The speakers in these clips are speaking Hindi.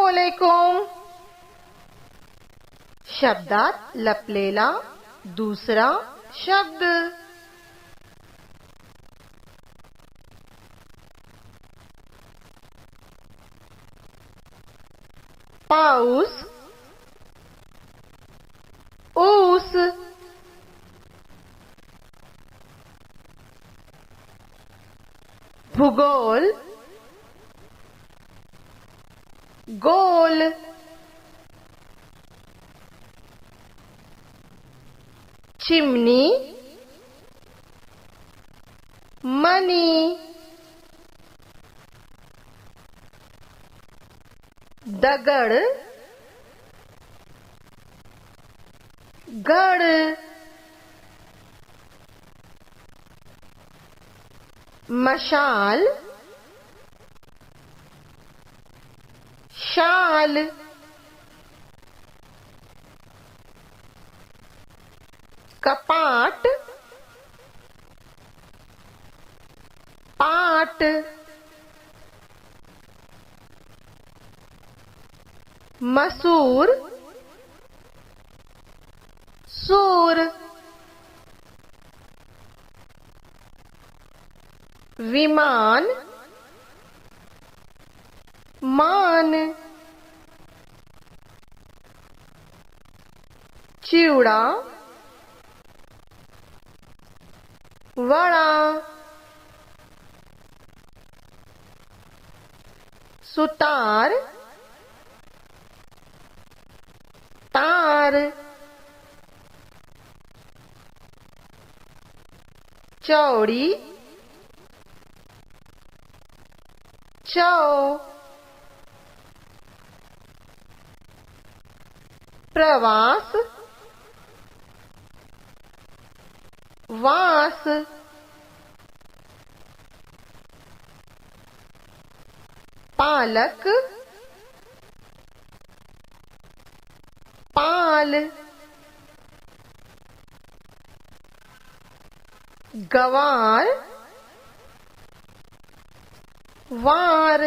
अस्सलामुअलैकुम. शब्दात लपलेला दुसरा शब्द. पाऊस, ऊस. भूगोल, गोल. Chimney, money. दगड़, गढ़. मशाल, शाल. कपाट, पाट. मसूर, सूर. विमान, मान. चिवड़ा, वड़ा. सुतार, तार. चौड़ी, चौ. प्रवास, वास. पालक, पाल. गवार, वार.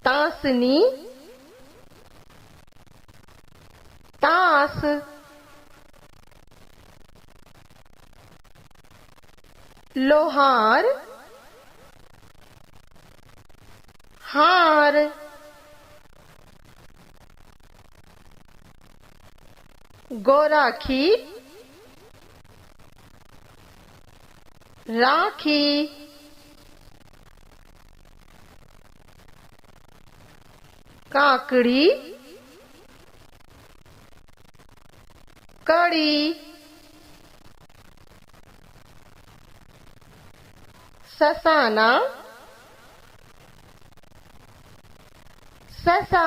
तासनी, तास. लोहार, हार. गोराखी, राखी. काकड़ी, कड़ी. ससाना, ससा.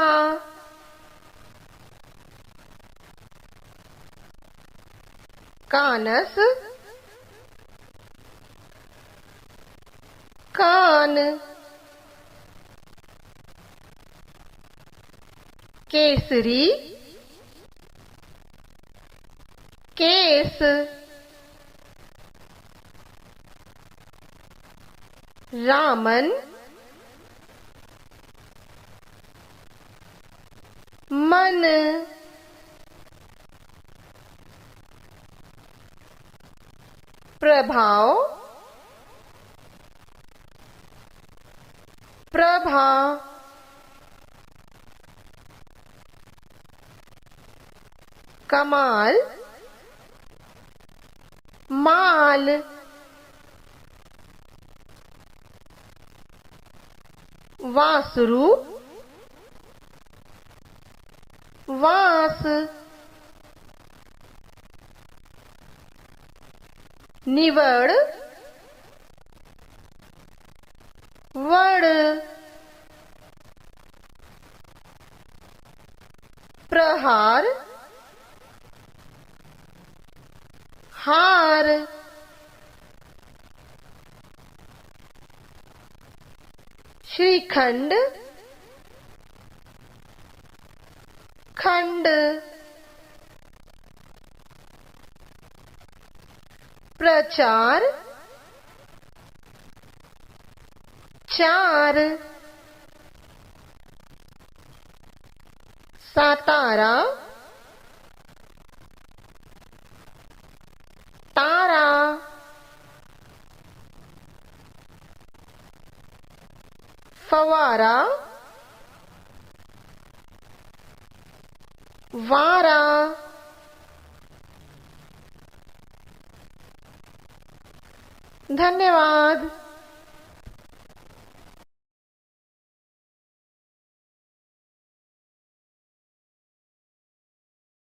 कानस, कान. केसरी, केस. रामन, मन. प्रभाव, प्रभा. कमाल, माल. वासरू, वास. निवड़, वड़. प्रहार, हार. श्रीखंड, खंड. प्रचार, चार सातारा तारा फवारा वारा धन्यवाद।